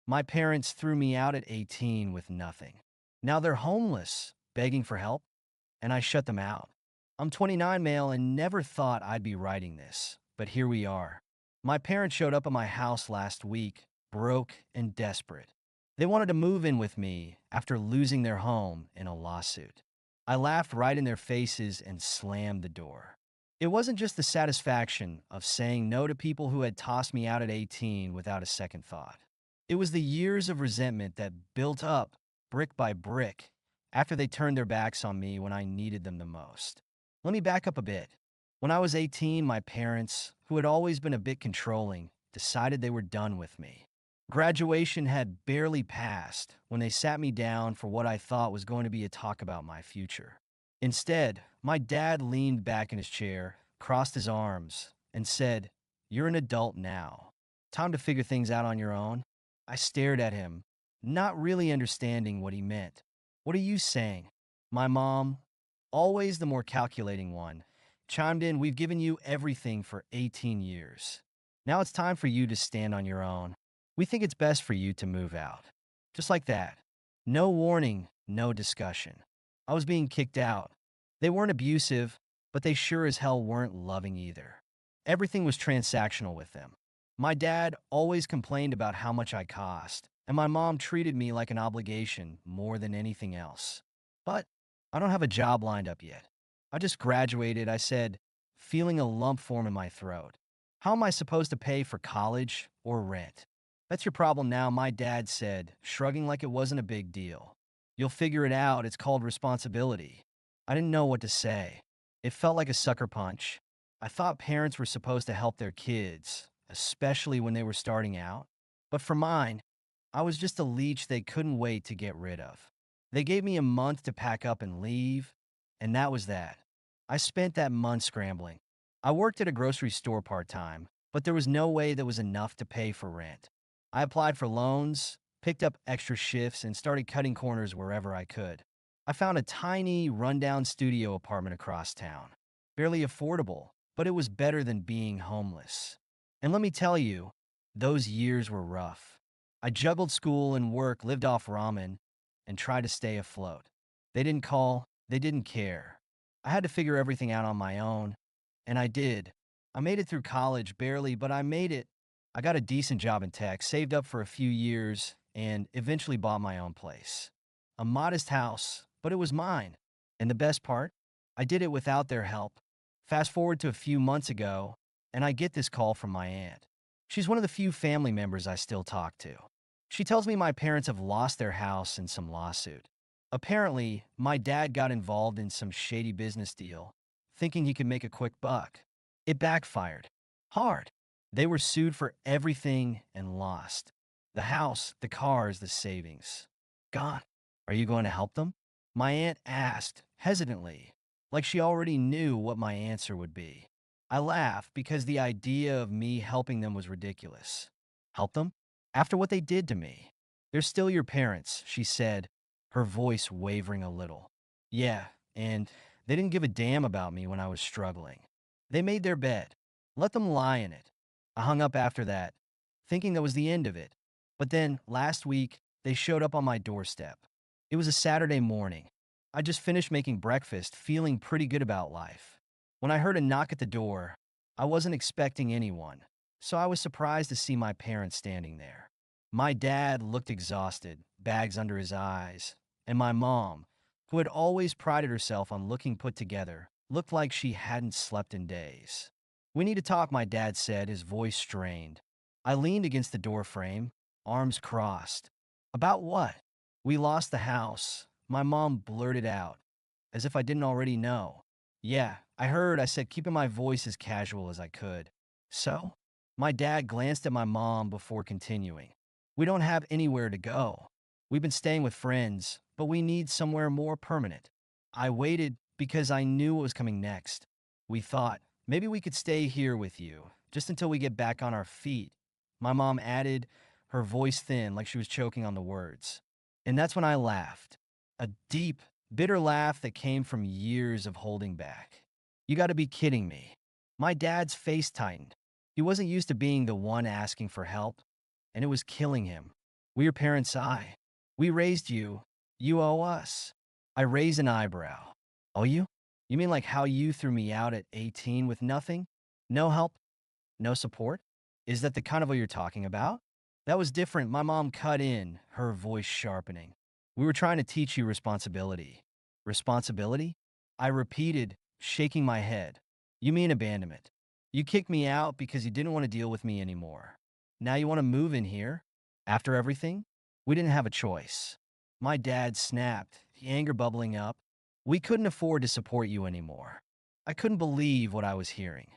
My parents threw me out at 18 with nothing. Now they're homeless, begging for help, and I shut them out. I'm 29 male and never thought I'd be writing this, but here we are. My parents showed up at my house last week, broke and desperate. They wanted to move in with me after losing their home in a lawsuit. I laughed right in their faces and slammed the door. It wasn't just the satisfaction of saying no to people who had tossed me out at 18 without a second thought. It was the years of resentment that built up brick by brick after they turned their backs on me when I needed them the most. Let me back up a bit. When I was 18, my parents, who had always been a bit controlling, decided they were done with me. Graduation had barely passed when they sat me down for what I thought was going to be a talk about my future. Instead, my dad leaned back in his chair, crossed his arms, and said, "You're an adult now. Time to figure things out on your own." I stared at him, not really understanding what he meant. "What are you saying?" My mom, always the more calculating one, chimed in, "We've given you everything for 18 years. Now it's time for you to stand on your own. We think it's best for you to move out." Just like that. No warning, no discussion. I was being kicked out. They weren't abusive, but they sure as hell weren't loving either. Everything was transactional with them. My dad always complained about how much I cost, and my mom treated me like an obligation more than anything else. But I don't have a job lined up yet. I just graduated, I said, feeling a lump form in my throat. How am I supposed to pay for college or rent? "That's your problem now," my dad said, shrugging like it wasn't a big deal. "You'll figure it out. It's called responsibility." I didn't know what to say. It felt like a sucker punch. I thought parents were supposed to help their kids, especially when they were starting out. But for mine, I was just a leech they couldn't wait to get rid of. They gave me a month to pack up and leave, and that was that. I spent that month scrambling. I worked at a grocery store part-time, but there was no way that was enough to pay for rent. I applied for loans, picked up extra shifts, and started cutting corners wherever I could. I found a tiny, rundown studio apartment across town. Barely affordable, but it was better than being homeless. And let me tell you, those years were rough. I juggled school and work, lived off ramen, and tried to stay afloat. They didn't call, they didn't care. I had to figure everything out on my own, and I did. I made it through college barely, but I made it. I got a decent job in tech, saved up for a few years, and eventually bought my own place. A modest house, but it was mine. And the best part? I did it without their help. Fast forward to a few months ago, and I get this call from my aunt. She's one of the few family members I still talk to. She tells me my parents have lost their house in some lawsuit. Apparently, my dad got involved in some shady business deal, thinking he could make a quick buck. It backfired. Hard. They were sued for everything and lost. The house, the cars, the savings. Gone. Are you going to help them? My aunt asked, hesitantly, like she already knew what my answer would be. I laughed because the idea of me helping them was ridiculous. Help them? After what they did to me? "They're still your parents," she said, her voice wavering a little. "Yeah, and they didn't give a damn about me when I was struggling. They made their bed. Let them lie in it." I hung up after that, thinking that was the end of it. But then, last week, they showed up on my doorstep. It was a Saturday morning. I just finished making breakfast, feeling pretty good about life. When I heard a knock at the door, I wasn't expecting anyone, so I was surprised to see my parents standing there. My dad looked exhausted, bags under his eyes, and my mom, who had always prided herself on looking put together, looked like she hadn't slept in days. "We need to talk," my dad said, his voice strained. I leaned against the doorframe, arms crossed. "About what?" "We lost the house," my mom blurted out, as if I didn't already know. "Yeah, I heard," I said, keeping my voice as casual as I could. "So?" My dad glanced at my mom before continuing. "We don't have anywhere to go. We've been staying with friends, but we need somewhere more permanent." I waited because I knew what was coming next. "We thought, maybe we could stay here with you, just until we get back on our feet," my mom added, her voice thin like she was choking on the words. And that's when I laughed. A deep, bitter laugh that came from years of holding back. "You gotta be kidding me." My dad's face tightened. He wasn't used to being the one asking for help, and it was killing him. We your parents, I. We raised you. You owe us. I raised an eyebrow. Owe you? You mean like how you threw me out at 18 with nothing? No help? No support? Is that the kind of what you're talking about? That was different. My mom cut in, her voice sharpening. We were trying to teach you responsibility. Responsibility? I repeated, shaking my head. You mean abandonment. You kicked me out because you didn't want to deal with me anymore. Now you want to move in here? After everything? We didn't have a choice. My dad snapped, the anger bubbling up. We couldn't afford to support you anymore. I couldn't believe what I was hearing.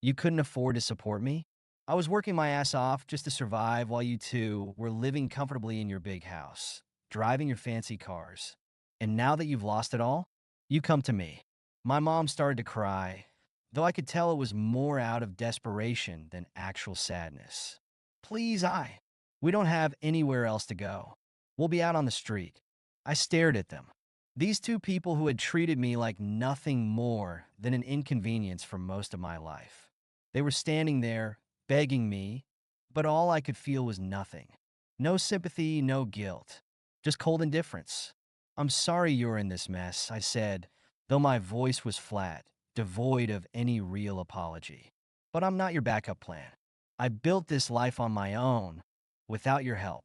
You couldn't afford to support me? I was working my ass off just to survive while you two were living comfortably in your big house, driving your fancy cars. And now that you've lost it all, you come to me. My mom started to cry, though I could tell it was more out of desperation than actual sadness. Please, we don't have anywhere else to go. We'll be out on the street. I stared at them. These two people who had treated me like nothing more than an inconvenience for most of my life. They were standing there, begging me, but all I could feel was nothing. No sympathy, no guilt, just cold indifference. I'm sorry you're in this mess, I said, though my voice was flat, devoid of any real apology. But I'm not your backup plan. I built this life on my own, without your help,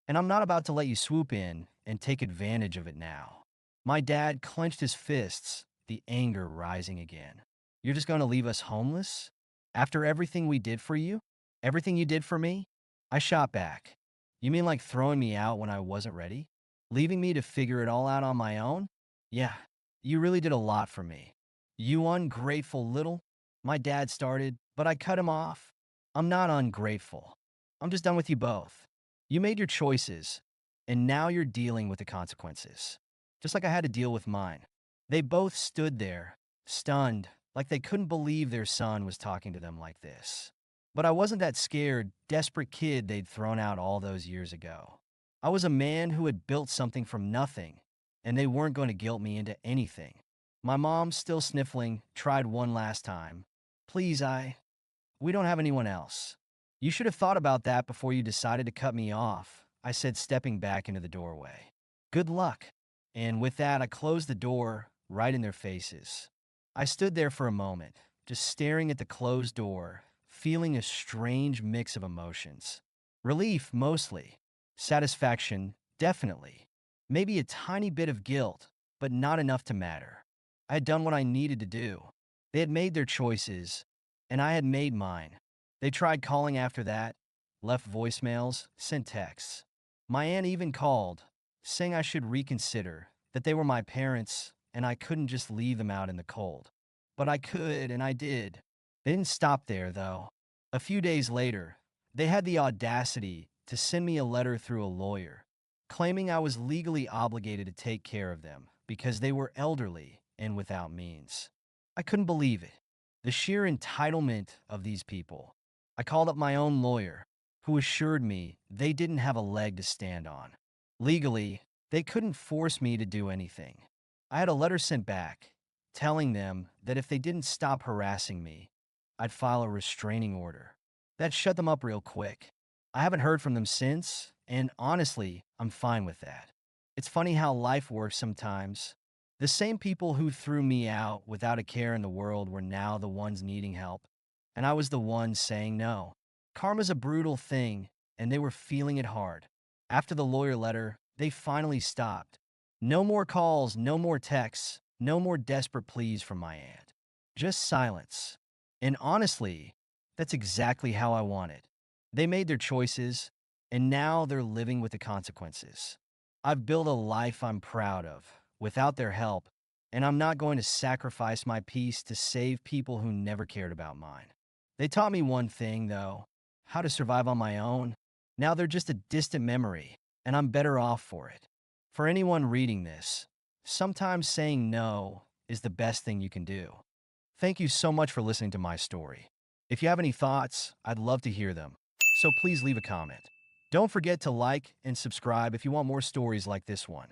and I'm not about to let you swoop in and take advantage of it now. My dad clenched his fists, the anger rising again. You're just going to leave us homeless? After everything we did for you? Everything you did for me? I shot back. You mean like throwing me out when I wasn't ready? Leaving me to figure it all out on my own? Yeah, you really did a lot for me. You ungrateful little. My dad started, but I cut him off. I'm not ungrateful. I'm just done with you both. You made your choices, and now you're dealing with the consequences. Just like I had to deal with mine. They both stood there, stunned, like they couldn't believe their son was talking to them like this. But I wasn't that scared, desperate kid they'd thrown out all those years ago. I was a man who had built something from nothing, and they weren't going to guilt me into anything. My mom, still sniffling, tried one last time. Please, we don't have anyone else. You should have thought about that before you decided to cut me off, I said, stepping back into the doorway. Good luck. And with that, I closed the door right in their faces. I stood there for a moment, just staring at the closed door, feeling a strange mix of emotions. Relief, mostly. Satisfaction, definitely. Maybe a tiny bit of guilt, but not enough to matter. I had done what I needed to do. They had made their choices, and I had made mine. They tried calling after that, left voicemails, sent texts. My aunt even called, saying I should reconsider, that they were my parents, and I couldn't just leave them out in the cold. But I could, and I did. They didn't stop there, though. A few days later, they had the audacity to send me a letter through a lawyer, claiming I was legally obligated to take care of them because they were elderly and without means. I couldn't believe it. The sheer entitlement of these people. I called up my own lawyer, who assured me they didn't have a leg to stand on. Legally, they couldn't force me to do anything. I had a letter sent back, telling them that if they didn't stop harassing me, I'd file a restraining order. That shut them up real quick. I haven't heard from them since, and honestly, I'm fine with that. It's funny how life works sometimes. The same people who threw me out without a care in the world were now the ones needing help, and I was the one saying no. Karma's a brutal thing, and they were feeling it hard. After the lawyer letter, they finally stopped. No more calls, no more texts, no more desperate pleas from my aunt. Just silence. And honestly, that's exactly how I wanted. They made their choices, and now they're living with the consequences. I've built a life I'm proud of, without their help, and I'm not going to sacrifice my peace to save people who never cared about mine. They taught me one thing, though, how to survive on my own. Now they're just a distant memory, and I'm better off for it. For anyone reading this, sometimes saying no is the best thing you can do. Thank you so much for listening to my story. If you have any thoughts, I'd love to hear them, so please leave a comment. Don't forget to like and subscribe if you want more stories like this one.